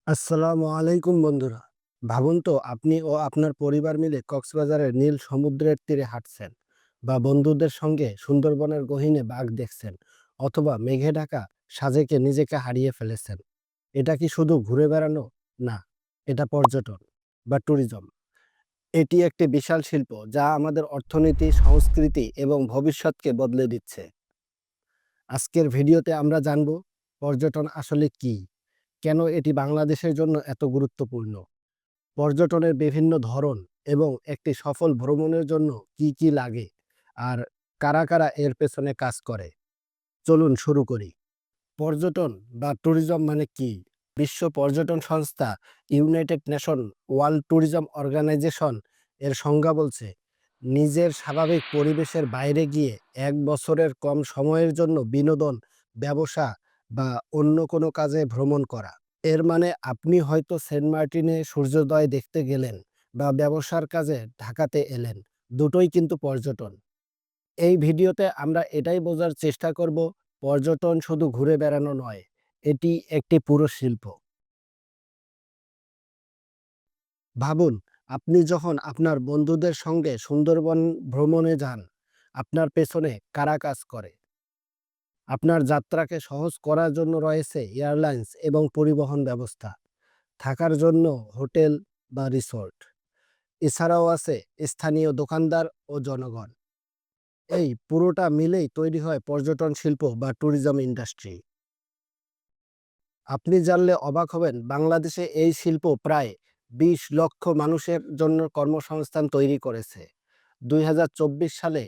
আসসালামু আলাইকুম বন্ধুরা। ভাবুন তো আপনি ও আপনার পরিবার মিলে কক্সবাজারের নীল সমুদ্রের তীরে হাঁটছেন, বা বন্ধুদের সঙ্গে সুন্দরবনের গহীনে বাঘ দেখছেন, অথবা মেঘে ঢাকা সাজেকে নিজেকে হারিয়ে ফেলেছেন। এটা কি শুধু ঘুরে বেড়ানো? না, এটা পর্যটন বা ট্যুরিজম। এটি একটি বিশাল শিল্প যা আমাদের অর্থনীতি, সংস্কৃতি এবং ভবিষ্যৎকে বদলে দিচ্ছে। আজকের ভিডিওতে আমরা জানব পর্যটন আসলে কি, কেন এটি বাংলাদেশের জন্য এত গুরুত্বপূর্ণ, পর্যটনের বিভিন্ন ধরন এবং একটি সফল ভ্রমণের জন্য কি কি লাগে, আর কারা কারা এর পেছনে কাজ করে। চলুন শুরু করি। পর্যটন বা ট্যুরিজম মানে কি? বিশ্ব পর্যটন সংস্থা United Nation World Tourism Organisation এর সংজ্ঞা বলছে, নিজের স্বাভাবিক পরিবেশের বাইরে গিয়ে এক বছরের কম সময়ের জন্য বিনোদন, ব্যবসা বা অন্য কোনো কাজে ভ্রমণ করা। এর মানে আপনি হয়তো সেন্ট মার্টিনে সূর্যোদয় দেখতে গেলেন বা ব্যবসার কাজে ঢাকাতে এলেন, দুটোই কিন্তু পর্যটন। এই ভিডিওতে আমরা এটাই বোঝার চেষ্টা করব, পর্যটন শুধু ঘুরে বেড়ানো নয়, এটি একটি পুরো শিল্প। ভাবুন, আপনি যখন আপনার বন্ধুদের সঙ্গে সুন্দরবন ভ্রমণে যান, আপনার পেছনে কারা কাজ করে? আপনার যাত্রাকে সহজ করার জন্য রয়েছে এয়ারলাইন্স এবং পরিবহন ব্যবস্থা, থাকার জন্য হোটেল বা রিসোর্ট। এছাড়াও আছে স্থানীয় দোকানদার ও জনগণ। এই পুরোটা মিলেই তৈরি হয় পর্যটন শিল্প বা ট্যুরিজম ইন্ডাস্ট্রি। আপনি জানলে অবাক হবেন, বাংলাদেশে এই শিল্প প্রায় ২০ লক্ষ মানুষের জন্য কর্মসংস্থান তৈরি করেছে। ২০২৪ সালে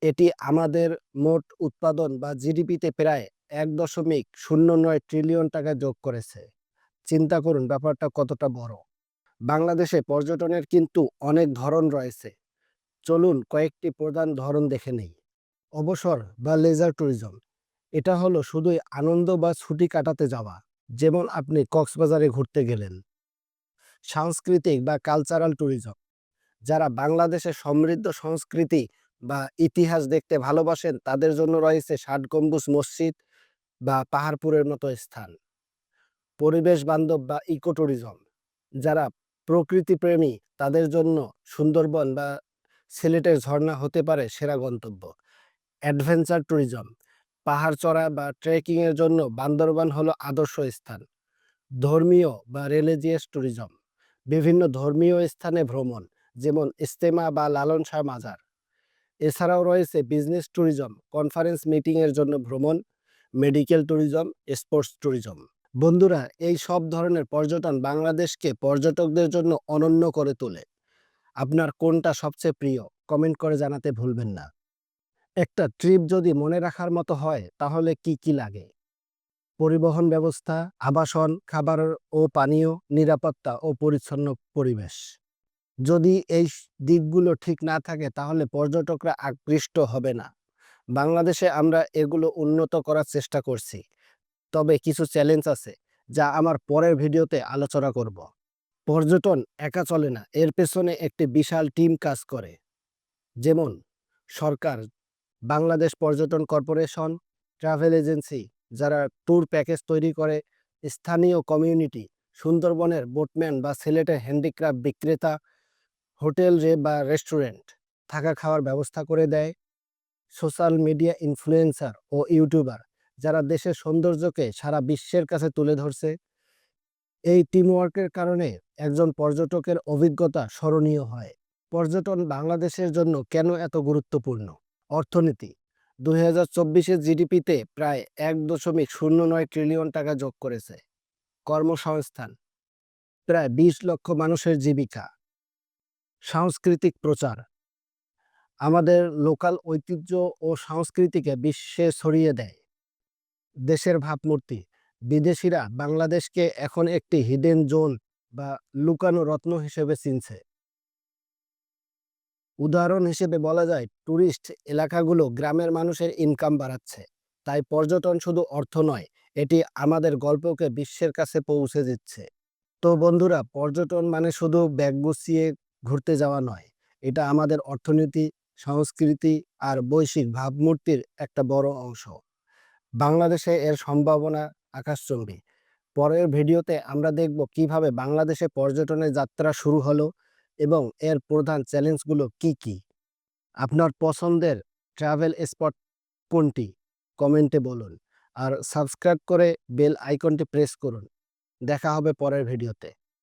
এটি আমাদের মোট উৎপাদন বা জিডিপিতে প্রায় ১.০৯ ট্রিলিয়ন টাকা যোগ করেছে। চিন্তা করুন ব্যাপারটা কতটা বড়। বাংলাদেশে পর্যটনের কিন্তু অনেক ধরন রয়েছে। চলুন কয়েকটি প্রধান ধরন দেখে নেই। অবসর বা লেজার ট্যুরিজম, এটা হলো শুধুই আনন্দ বা ছুটি কাটাতে যাওয়া, যেমন আপনি কক্সবাজারে ঘুরতে গেলেন। সাংস্কৃতিক বা কালচারাল ট্যুরিজম, যারা বাংলাদেশের সমৃদ্ধ সংস্কৃতি বা ইতিহাস দেখতে ভালোবাসেন তাদের জন্য রয়েছে ষাট গম্বুজ মসজিদ বা পাহাড়পুরের মতো স্থান। পরিবেশ বান্ধব বা ইকো ট্যুরিজম, যারা প্রকৃতিপ্রেমী তাদের জন্য সুন্দরবন বা সিলেটের ঝর্ণা হতে পারে সেরা গন্তব্য। অ্যাডভেঞ্চার ট্যুরিজম, পাহাড় চড়া বা ট্রেকিং এর জন্য বান্দরবান হলো আদর্শ স্থান। ধর্মীয় বা রিলিজিয়াস ট্যুরিজম, বিভিন্ন ধর্মীয় স্থানে ভ্রমণ, যেমন ইজতেমা বা লালন শাহ মাজার। এছাড়াও রয়েছে বিজনেস ট্যুরিজম, কনফারেন্স মিটিং এর জন্য ভ্রমণ। Medical tourism, sports tourism. বন্ধুরা, এই সব ধরনের পর্যটন বাংলাদেশকে পর্যটকদের জন্য অনন্য করে তোলে। আপনার কোনটা সবচেয়ে প্রিয়, কমেন্ট করে জানাতে ভুলবেন না। একটা ট্রিপ যদি মনে রাখার মতো হয় তাহলে কি কি লাগে? পরিবহন ব্যবস্থা, আবাসন, খাবার ও পানীয়, নিরাপত্তা ও পরিচ্ছন্ন পরিবেশ। যদি এই দিকগুলো ঠিক না থাকে তাহলে পর্যটকরা আকৃষ্ট হবে না। বাংলাদেশে আমরা এগুলো উন্নত করার চেষ্টা করছি, তবে কিছু চ্যালেঞ্জ আছে যা আমার পরের ভিডিওতে আলোচনা করব। পর্যটন একা চলে না, এর পেছনে একটি বিশাল টিম কাজ করে। যেমন সরকার, বাংলাদেশ পর্যটন কর্পোরেশন, ট্রাভেল এজেন্সি যারা ট্যুর প্যাকেজ তৈরি করে, স্থানীয় কমিউনিটি, সুন্দরবনের বোটম্যান বা সিলেটের হ্যান্ডিক্রাফট বিক্রেতা, হোটেল বা রেস্টুরেন্ট থাকা খাওয়ার ব্যবস্থা করে দেয়, সোশ্যাল মিডিয়া ইনফ্লুয়েন্সার ও ইউটিউবার যারা দেশের সৌন্দর্যকে সারা বিশ্বের কাছে তুলে ধরছে। এই টিমওয়ার্কের কারণে একজন পর্যটকের অভিজ্ঞতা স্মরণীয় হয়। পর্যটন বাংলাদেশের জন্য কেন এত গুরুত্বপূর্ণ? অর্থনীতি, ২০২৪-এর জিডিপিতে প্রায় ১.০৯ ট্রিলিয়ন টাকা যোগ করেছে। কর্মসংস্থান, প্রায় ২০ লক্ষ মানুষের জীবিকা। সাংস্কৃতিক প্রচার, আমাদের লোকাল ঐতিহ্য ও সংস্কৃতিকে বিশ্বে ছড়িয়ে দেয়। দেশের ভাবমূর্তি, বিদেশিরা বাংলাদেশকে এখন একটি হিডেন জোন বা লুকানো রত্ন হিসেবে চিনছে। উদাহরণ হিসেবে বলা যায়, টুরিস্ট এলাকাগুলো গ্রামের মানুষের ইনকাম বাড়াচ্ছে। তাই পর্যটন শুধু অর্থ নয়, এটি আমাদের গল্পকে বিশ্বের কাছে পৌঁছে দিচ্ছে। তো বন্ধুরা, পর্যটন মানে শুধু ব্যাগ গুছিয়ে ঘুরতে যাওয়া নয়, এটা আমাদের অর্থনীতি, সংস্কৃতি আর বৈশ্বিক ভাবমূর্তির একটা বড় অংশ। বাংলাদেশে এর সম্ভাবনা আকাশচুম্বী। পরের ভিডিওতে আমরা দেখব কিভাবে বাংলাদেশে পর্যটনের যাত্রা শুরু হলো এবং এর প্রধান চ্যালেঞ্জগুলো কি কি। আপনার পছন্দের ট্রাভেল স্পট কোনটি কমেন্টে বলুন, আর সাবস্ক্রাইব করে বেল আইকনটি প্রেস করুন। দেখা হবে পরের ভিডিওতে।